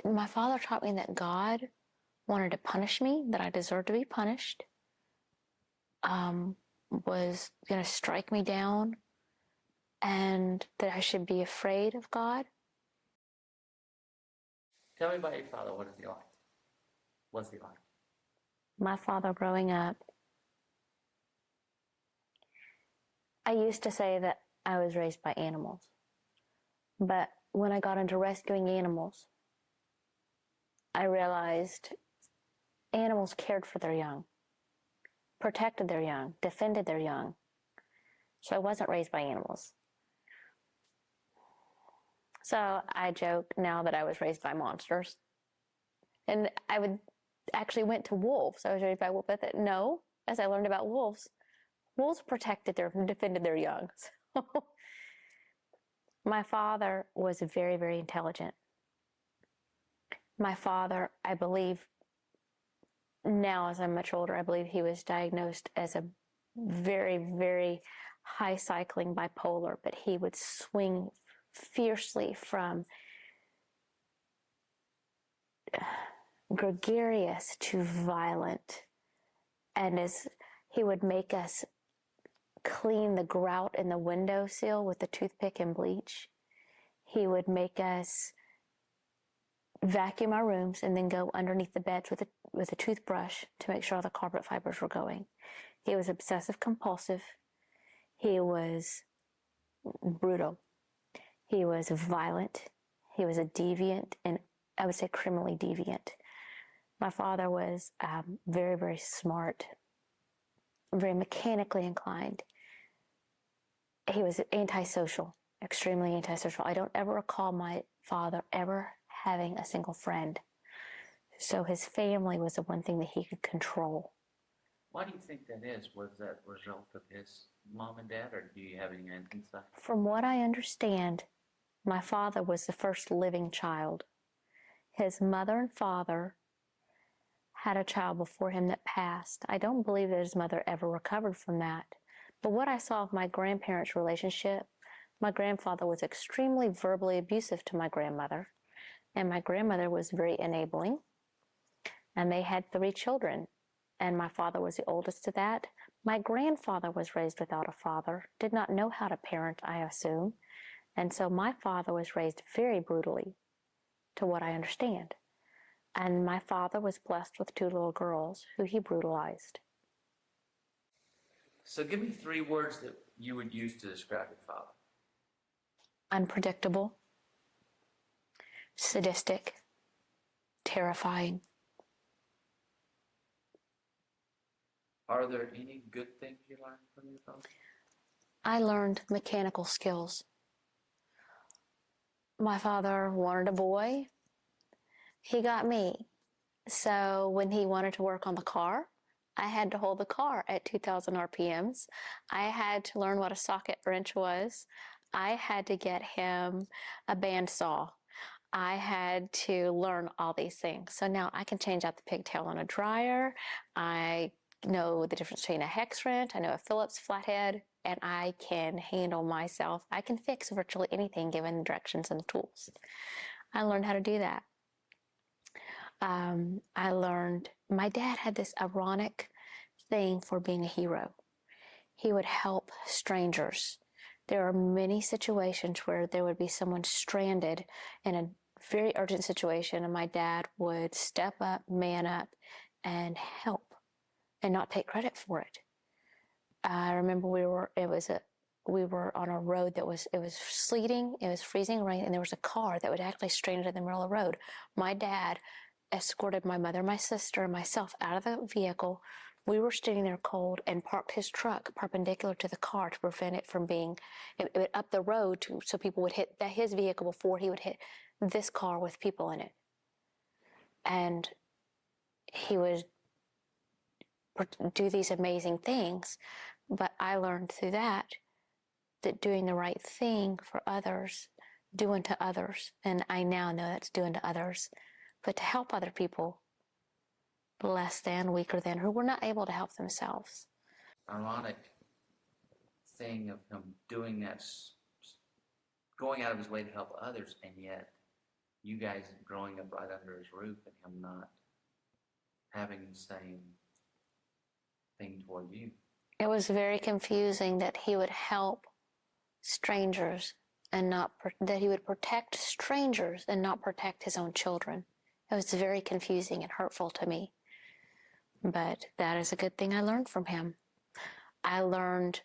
My father taught me that God wanted to punish me, that I deserved to be punished, was going to strike me down, and that I should be afraid of God. Tell me about your father. What is he like? What's he like? My father growing up, I used to say that I was raised by animals. But when I got into rescuing animals, I realized animals cared for their young, protected their young, defended their young. So I wasn't raised by animals. So I joke now that I was raised by monsters. And I would actually went to wolves. I was raised by wolves. But no, as I learned about wolves, wolves protected their, defended their young. So my father was very, very intelligent. My father, I believe, now as I'm much older, I believe he was diagnosed as a very, very high cycling bipolar, but he would swing fiercely from gregarious to violent. And as he would make us clean the grout in the windowsill with a toothpick and bleach, he would make us vacuum our rooms and then go underneath the beds with a toothbrush to make sure all the carpet fibers were going. He was obsessive compulsive. He was brutal. He was violent. He was a deviant, and I would say criminally deviant. My father was very, very smart, very mechanically inclined. He was antisocial, extremely antisocial. I don't ever recall my father ever having a single friend. So his family was the one thing that he could control. Why do you think that is? Was that a result of his mom and dad, or do you have any insight? From what I understand, my father was the first living child. His mother and father had a child before him that passed. I don't believe that his mother ever recovered from that. But what I saw of my grandparents' relationship, my grandfather was extremely verbally abusive to my grandmother, and my grandmother was very enabling, and they had 3 children, and my father was the oldest of that. My grandfather was raised without a father, did not know how to parent, I assume, and so my father was raised very brutally, to what I understand. And my father was blessed with 2 little girls who he brutalized. So give me 3 words that you would use to describe your father. Unpredictable, sadistic, terrifying. Are there any good things you learned from your father? I learned mechanical skills. My father wanted a boy. He got me. So when he wanted to work on the car, I had to hold the car at 2,000 RPMs. I had to learn what a socket wrench was. I had to get him a bandsaw. I had to learn all these things. So now I can change out the pigtail on a dryer. I know the difference between a hex wrench. I know a Phillips flathead, and I can handle myself. I can fix virtually anything given the directions and the tools. I learned how to do that. I learned, my dad had this ironic thing for being a hero. He would help strangers. There are many situations where there would be someone stranded in a very urgent situation, and my dad would step up, man up, and help, and not take credit for it. I remember we were on a road that it was sleeting, it was freezing rain, and there was a car that was actually stranded in the middle of the road. My dad escorted my mother, my sister, and myself out of the vehicle. We were standing there cold and parked his truck perpendicular to the car to prevent it from being up the road so people would hit his vehicle before he would hit this car with people in it. And he would do these amazing things, but I learned through that doing the right thing for others, do unto others, and I now know that's do unto others, but to help other people, less than, weaker than, who were not able to help themselves. Ironic thing of him doing that, going out of his way to help others, and yet you guys growing up right under his roof and him not having the same thing toward you? It was very confusing that he would help strangers and not, that he would protect strangers and not protect his own children. It was very confusing and hurtful to me. But that is a good thing I learned from him. I learned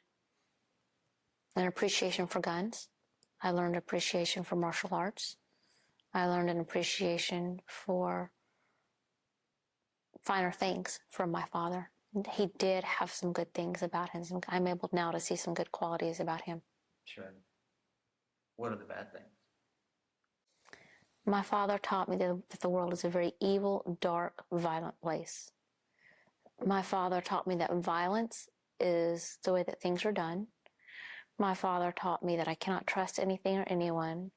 an appreciation for guns. I learned appreciation for martial arts. I learned an appreciation for finer things from my father. He did have some good things about him. I'm able now to see some good qualities about him. Sure. What are the bad things? My father taught me that the world is a very evil, dark, violent place. My father taught me that violence is the way that things are done. My father taught me that I cannot trust anything or anyone.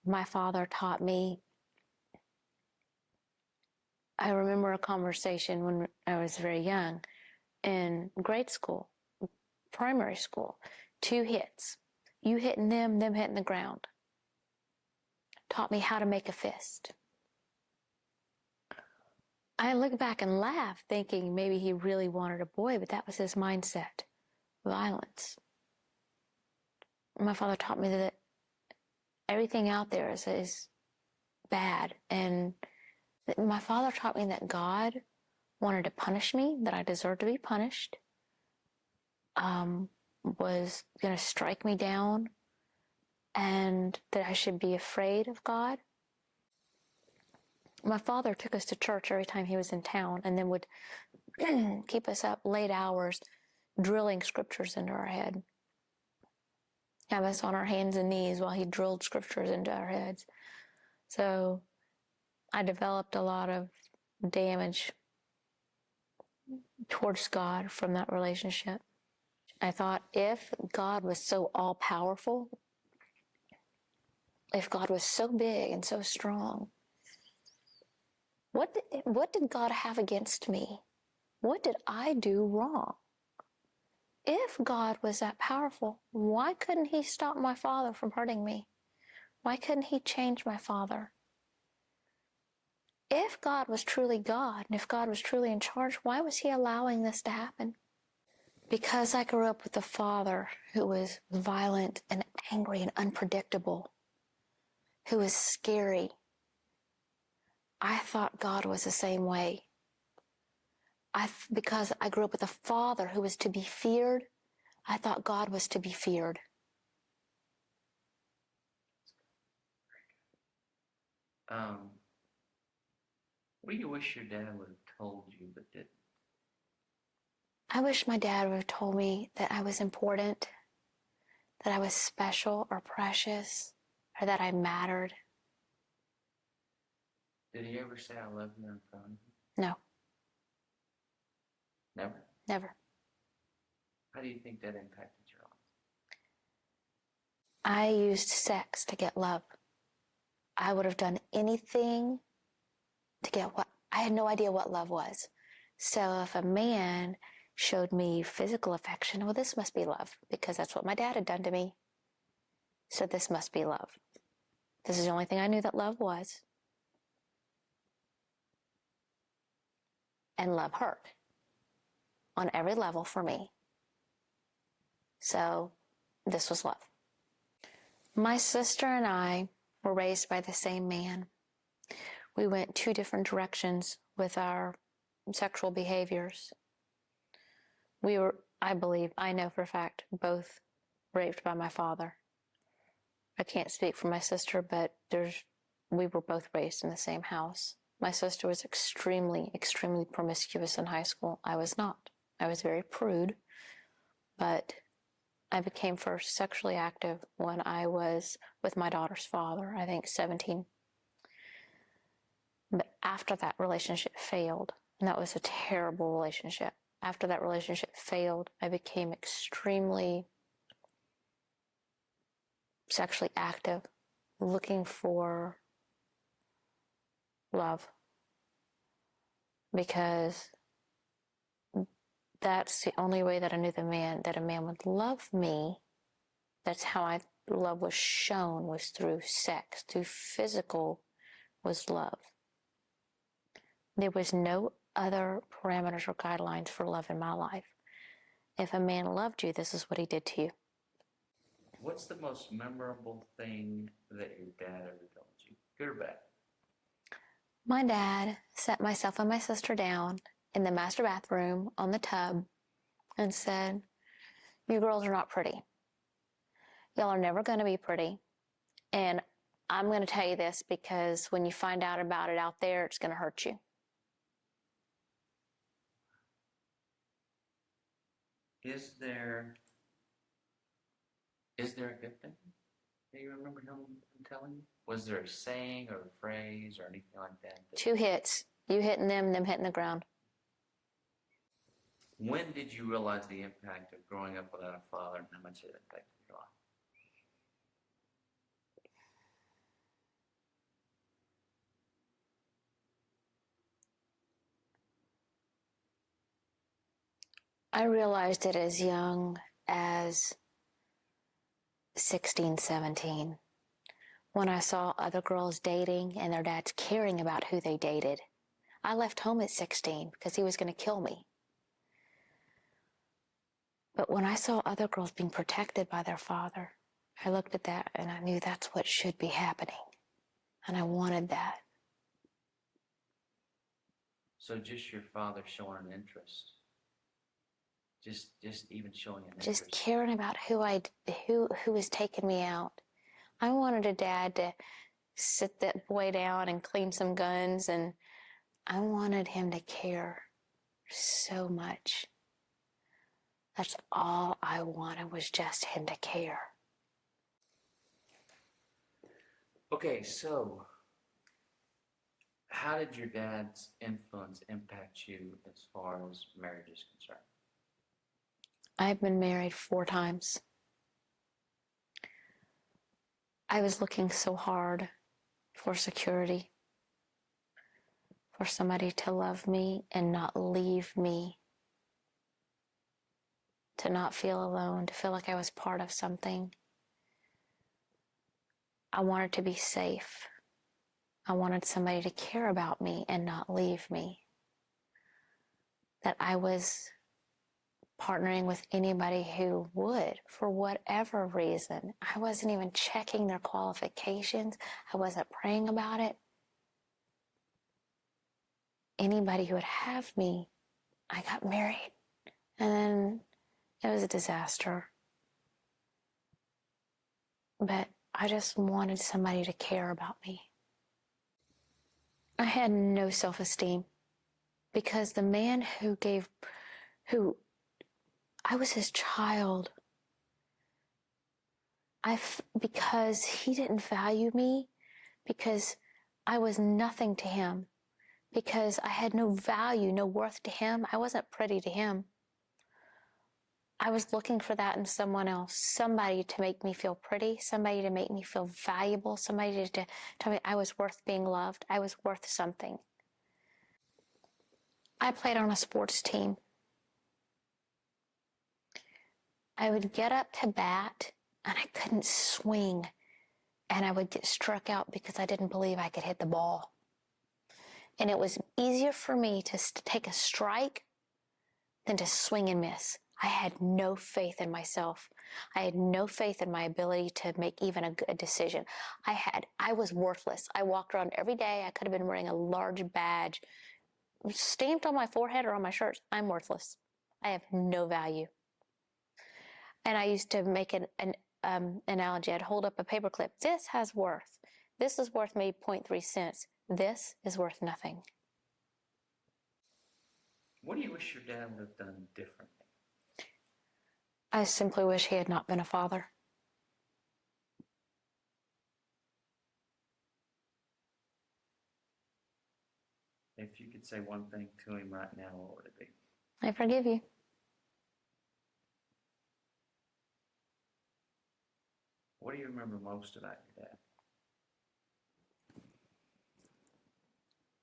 My father taught me, I remember a conversation when I was very young in grade school, primary school, 2 hits. You hitting them hitting the ground. Taught me how to make a fist. I look back and laugh, thinking maybe he really wanted a boy, but that was his mindset. Violence. My father taught me that everything out there is bad. And my father taught me that God wanted to punish me, that I deserved to be punished, was going to strike me down, and that I should be afraid of God. My father took us to church every time he was in town, and then would keep us up late hours drilling scriptures into our head. Have us on our hands and knees while he drilled scriptures into our heads. So I developed a lot of damage towards God from that relationship. I thought, if God was so all-powerful, if God was so big and so strong, what did God have against me? What did I do wrong? If God was that powerful, why couldn't he stop my father from hurting me? Why couldn't he change my father? If God was truly God, and if God was truly in charge, why was he allowing this to happen? Because I grew up with a father who was violent and angry and unpredictable, who was scary, I thought God was the same way. Because I grew up with a father who was to be feared, I thought God was to be feared. What do you wish your dad would have told you but didn't? I wish my dad would have told me that I was important, that I was special or precious, or that I mattered. Did he ever say, I love you in front of you? No. Never? Never. How do you think that impacted your life? I used sex to get love. I would have done anything to get what, I had no idea what love was. So if a man showed me physical affection, well, this must be love, because that's what my dad had done to me. So this must be love. This is the only thing I knew that love was. And love hurt on every level for me. So this was love. My sister and I were raised by the same man. We went 2 different directions with our sexual behaviors. We were, I know for a fact, both raped by my father. I can't speak for my sister, but we were both raised in the same house. My sister was extremely, extremely promiscuous in high school. I was not. I was very prude, but I became first sexually active when I was with my daughter's father, I think 17. But after that relationship failed, and that was a terrible relationship. After that relationship failed, I became extremely sexually active, looking for love. Because that's the only way that I knew that a man would love me. That's how love was shown, was through sex, through physical was love. There was no other parameters or guidelines for love in my life. If a man loved you, this is what he did to you. What's the most memorable thing that your dad ever told you, good or bad? My dad sat myself and my sister down in the master bathroom on the tub and said, "You girls are not pretty. Y'all are never going to be pretty. And I'm going to tell you this because when you find out about it out there, it's going to hurt you." Is there a good thing that you remember him telling you? Was there a saying or a phrase or anything like that? 2 hits. You hitting them hitting the ground. When did you realize the impact of growing up without a father and how much it affected your life? I realized it as young as 16, 17. When I saw other girls dating and their dads caring about who they dated. I left home at 16 because he was going to kill me. But when I saw other girls being protected by their father, I looked at that and I knew that's what should be happening. And I wanted that. So just your father showing an interest. Just even showing an interest. Just caring about who was taking me out. I wanted a dad to sit that boy down and clean some guns, and I wanted him to care so much. That's all I wanted, was just him to care. Okay, so how did your dad's influence impact you as far as marriage is concerned? I've been married 4 times. I was looking so hard for security, for somebody to love me and not leave me, to not feel alone, to feel like I was part of something. I wanted to be safe. I wanted somebody to care about me and not leave me. That I was partnering with anybody who would, for whatever reason. I wasn't even checking their qualifications. I wasn't praying about it. Anybody who would have me, I got married. And then it was a disaster. But I just wanted somebody to care about me. I had no self-esteem because the man I was his child. Because he didn't value me, because I was nothing to him, because I had no value, no worth to him. I wasn't pretty to him. I was looking for that in someone else, somebody to make me feel pretty, somebody to make me feel valuable, somebody to tell me I was worth being loved, I was worth something. I played on a sports team. I would get up to bat and I couldn't swing, and I would get struck out because I didn't believe I could hit the ball. And it was easier for me to take a strike than to swing and miss. I had no faith in myself. I had no faith in my ability to make even a good decision. I was worthless. I walked around every day. I could have been wearing a large badge stamped on my forehead or on my shirts. I'm worthless. I have no value. And I used to make an analogy. I'd hold up a paperclip. This has worth. This is worth maybe 0.3 cents. This is worth nothing. What do you wish your dad would have done differently? I simply wish he had not been a father. If you could say one thing to him right now, what would it be? I forgive you. What do you remember most about your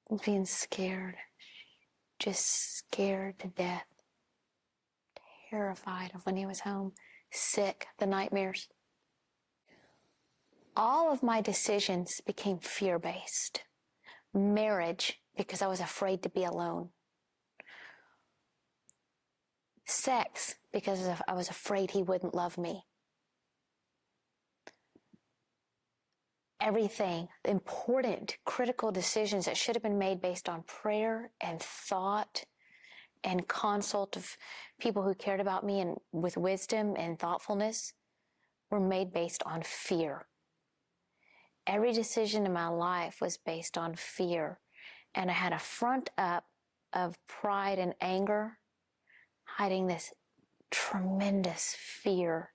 dad? Being scared. Just scared to death. Terrified of when he was home. Sick, the nightmares. All of my decisions became fear-based. Marriage, because I was afraid to be alone. Sex, because I was afraid he wouldn't love me. Everything, important, critical decisions that should have been made based on prayer and thought and consult of people who cared about me and with wisdom and thoughtfulness were made based on fear. Every decision in my life was based on fear, and I had a front up of pride and anger hiding this tremendous fear.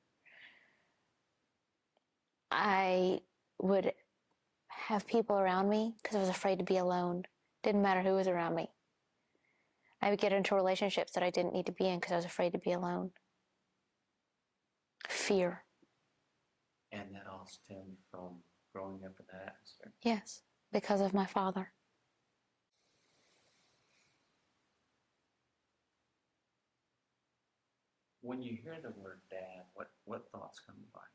I would have people around me because I was afraid to be alone. Didn't matter who was around me. I would get into relationships that I didn't need to be in because I was afraid to be alone. Fear. And that all stemmed from growing up in that atmosphere? Yes, because of my father. When you hear the word dad, what thoughts come to mind?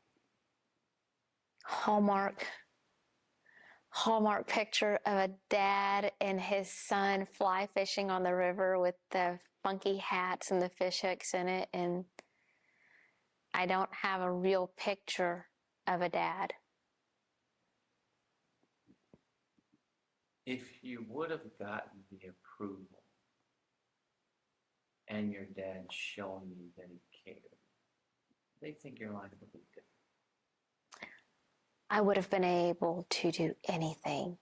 Hallmark picture of a dad and his son fly fishing on the river with the funky hats and the fish hooks in it. And I don't have a real picture of a dad. If you would have gotten the approval and your dad showing you that he cared, they think your life would be different. I would have been able to do anything.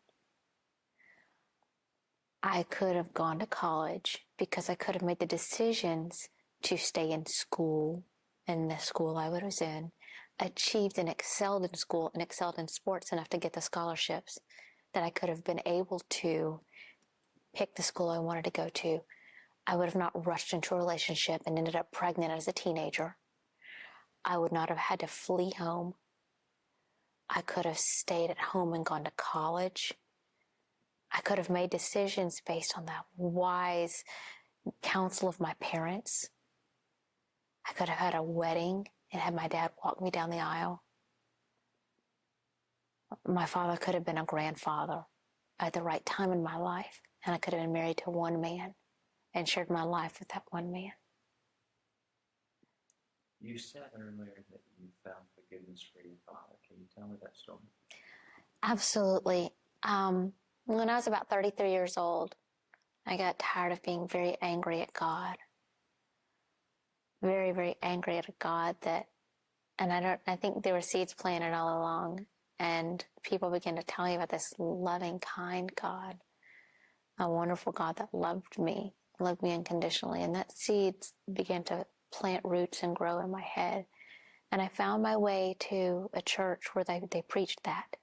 I could have gone to college because I could have made the decisions to stay in school, in the school I was in, achieved and excelled in school and excelled in sports enough to get the scholarships that I could have been able to pick the school I wanted to go to. I would have not rushed into a relationship and ended up pregnant as a teenager. I would not have had to flee home. I could have stayed at home and gone to college. I could have made decisions based on that wise counsel of my parents. I could have had a wedding and had my dad walk me down the aisle. My father could have been a grandfather at the right time in my life, and I could have been married to one man and shared my life with that one man. You said earlier that you found forgiveness for your father. Can you tell me that story? Absolutely. When I was about 33 years old, I got tired of being very angry at God. Very, very angry at a God and I think there were seeds planted all along, and people began to tell me about this loving, kind God, a wonderful God that loved me unconditionally, and that seeds began to plant roots and grow in my head. And I found my way to a church where they preached that.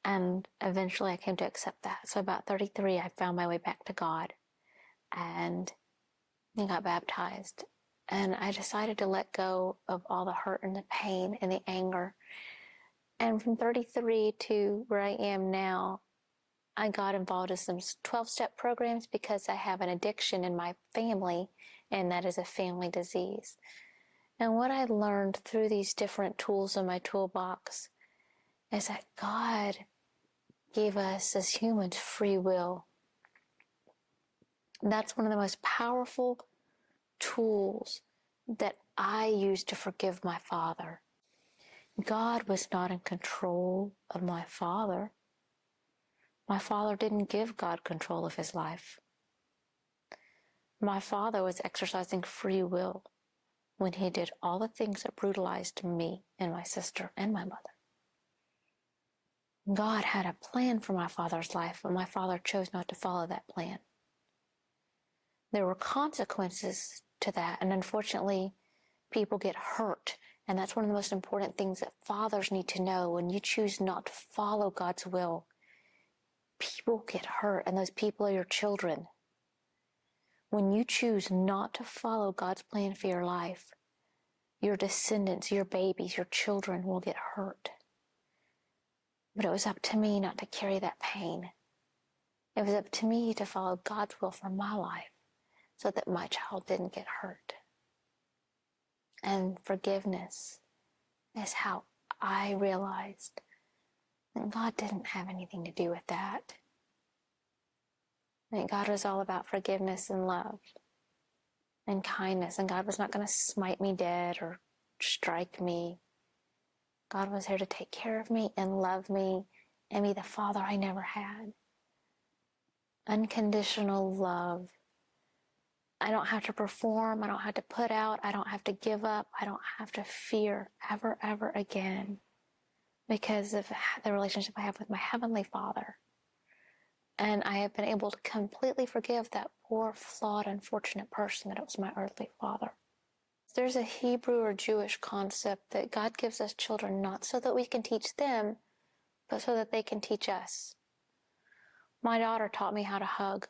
And eventually I came to accept that. So about 33, I found my way back to God and got baptized. And I decided to let go of all the hurt and the pain and the anger. And from 33 to where I am now, I got involved in some 12-step programs because I have an addiction in my family, and that is a family disease. And what I learned through these different tools in my toolbox is that God gave us as humans free will. That's one of the most powerful tools that I used to forgive my father. God was not in control of my father. My father didn't give God control of his life. My father was exercising free will when he did all the things that brutalized me and my sister and my mother. God had a plan for my father's life, but my father chose not to follow that plan. There were consequences to that, and unfortunately, people get hurt, and that's one of the most important things that fathers need to know. When you choose not to follow God's will, people get hurt, and those people are your children. When you choose not to follow God's plan for your life, your descendants, your babies, your children will get hurt. But it was up to me not to carry that pain. It was up to me to follow God's will for my life so that my child didn't get hurt. And forgiveness is how I realized that God didn't have anything to do with that. And God was all about forgiveness and love and kindness. And God was not going to smite me dead or strike me. God was here to take care of me and love me and be the father I never had. Unconditional love. I don't have to perform. I don't have to put out. I don't have to give up. I don't have to fear ever, ever again because of the relationship I have with my Heavenly Father. And I have been able to completely forgive that poor, flawed, unfortunate person that it was my earthly father. There's a Hebrew or Jewish concept that God gives us children not so that we can teach them, but so that they can teach us. My daughter taught me how to hug.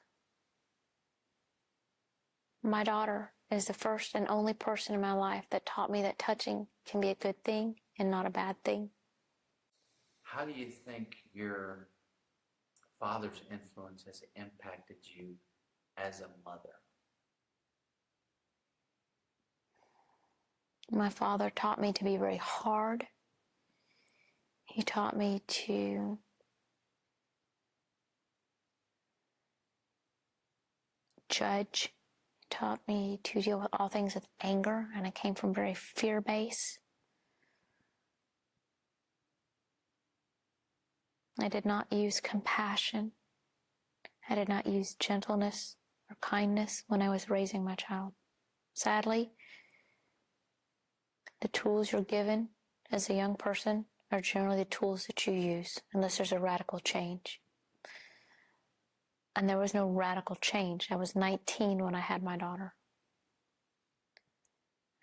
My daughter is the first and only person in my life that taught me that touching can be a good thing and not a bad thing. How do you think your father's influence has impacted you as a mother? My father taught me to be very hard. He taught me to judge. He taught me to deal with all things with anger, and I came from very fear-based. I did not use compassion. I did not use gentleness or kindness when I was raising my child. Sadly, the tools you're given as a young person are generally the tools that you use, unless there's a radical change. And there was no radical change. I was 19 when I had my daughter.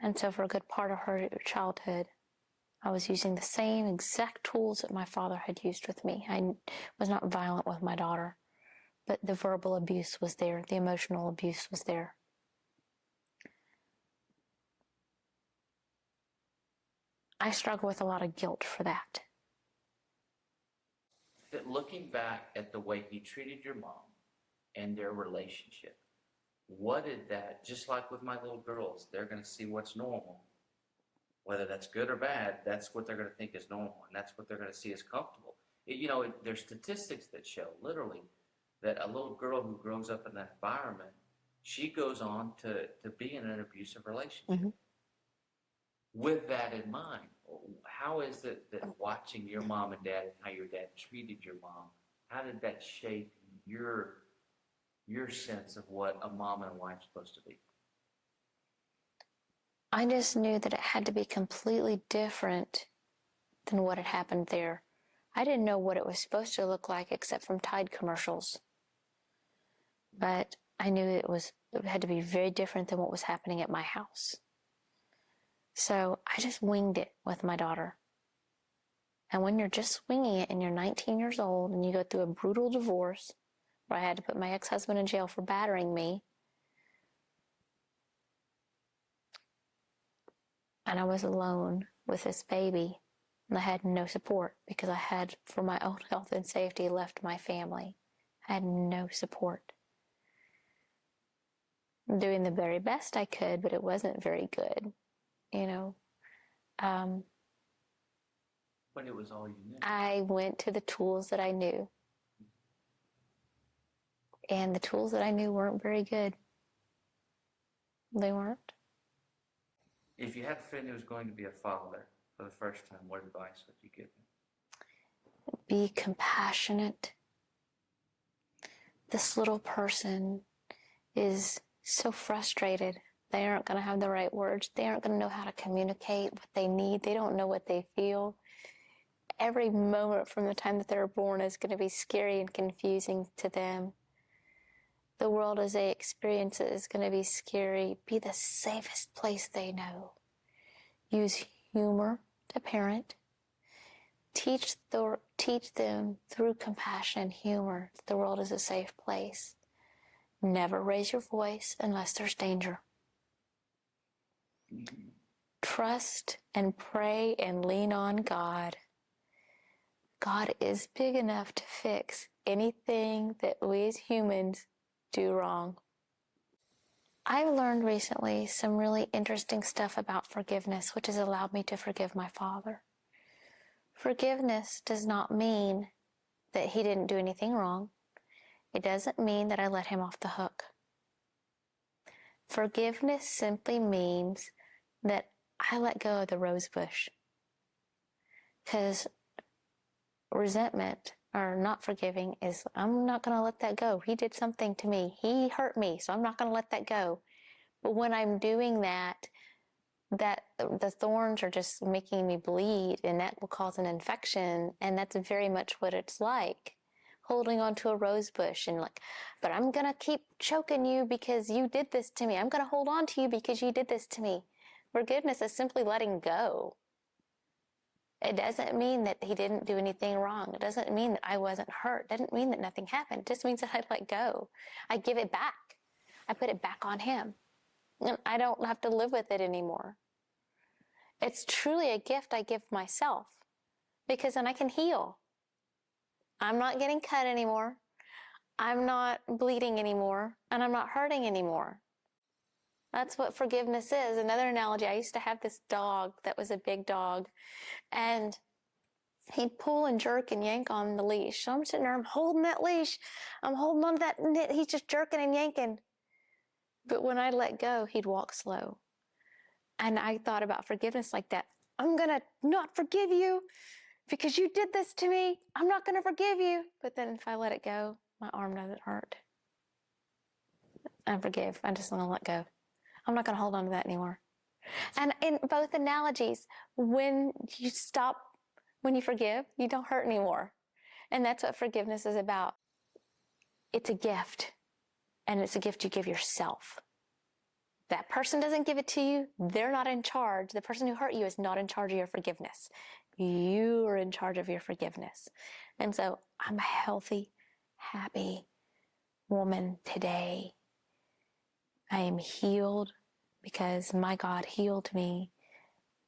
And so for a good part of her childhood, I was using the same exact tools that my father had used with me. I was not violent with my daughter, but the verbal abuse was there. The emotional abuse was there. I struggle with a lot of guilt for that. That looking back at the way he treated your mom and their relationship, what did that, just like with my little girls, they're going to see what's normal. Whether that's good or bad, that's what they're going to think is normal, and that's what they're going to see as comfortable. There's statistics that show, literally, that a little girl who grows up in that environment, she goes on to be in an abusive relationship. Mm-hmm. With that in mind, how is it that watching your mom and dad and how your dad treated your mom, how did that shape your sense of what a mom and a wife's supposed to be? I just knew that it had to be completely different than what had happened there. I didn't know what it was supposed to look like except from Tide commercials. But I knew it had to be very different than what was happening at my house. So I just winged it with my daughter. And when you're just winging it and you're 19 years old and you go through a brutal divorce where I had to put my ex-husband in jail for battering me, and I was alone with this baby, and I had no support because I had, for my own health and safety, left my family. I had no support. I'm doing the very best I could, but it wasn't very good, But it was all you knew. I went to the tools that I knew. And the tools that I knew weren't very good. They weren't. If you had a friend who was going to be a father for the first time, what advice would you give him? Be compassionate. This little person is so frustrated. They aren't going to have the right words. They aren't going to know how to communicate what they need. They don't know what they feel. Every moment from the time that they're born is going to be scary and confusing to them. The world as they experience it is going to be scary. Be the safest place they know. Use humor to parent. Teach them through compassion and humor that the world is a safe place. Never raise your voice unless there's danger. Trust and pray and lean on God. God is big enough to fix anything that we as humans do wrong. I've learned recently some really interesting stuff about forgiveness, which has allowed me to forgive my father. Forgiveness does not mean that he didn't do anything wrong. It doesn't mean that I let him off the hook. Forgiveness simply means that I let go of the rose bush. Because resentment or not forgiving is, I'm not going to let that go. He did something to me. He hurt me, so I'm not going to let that go. But when I'm doing that the thorns are just making me bleed, and that will cause an infection, and that's very much what it's like. Holding on to a rose bush and like, but I'm going to keep choking you because you did this to me. I'm going to hold on to you because you did this to me. Forgiveness is simply letting go. It doesn't mean that he didn't do anything wrong. It doesn't mean that I wasn't hurt. It doesn't mean that nothing happened. It just means that I let go. I give it back. I put it back on him. And I don't have to live with it anymore. It's truly a gift I give myself, because then I can heal. I'm not getting cut anymore. I'm not bleeding anymore. And I'm not hurting anymore. That's what forgiveness is. Another analogy, I used to have this dog that was a big dog, and he'd pull and jerk and yank on the leash. So I'm sitting there, I'm holding that leash. I'm holding on to that knit. He's just jerking and yanking. But when I let go, he'd walk slow. And I thought about forgiveness like that. I'm going to not forgive you because you did this to me. I'm not going to forgive you. But then if I let it go, my arm doesn't hurt. I forgive. I'm just going to let go. I'm not going to hold on to that anymore. And in both analogies, when you forgive, you don't hurt anymore. And that's what forgiveness is about. It's a gift. And it's a gift you give yourself. That person doesn't give it to you. They're not in charge. The person who hurt you is not in charge of your forgiveness. You are in charge of your forgiveness. And so I'm a healthy, happy woman today. I am healed because my God healed me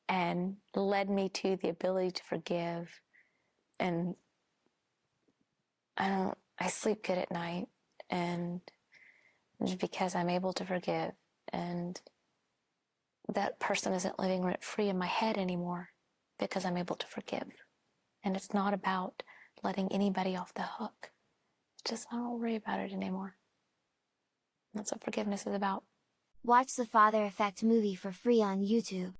and led me to the ability to forgive. And I sleep good at night, and just because I'm able to forgive, and that person isn't living rent free in my head anymore because I'm able to forgive. And it's not about letting anybody off the hook. It's just, I don't worry about it anymore. That's what forgiveness is about. Watch the Father Effect movie for free on YouTube.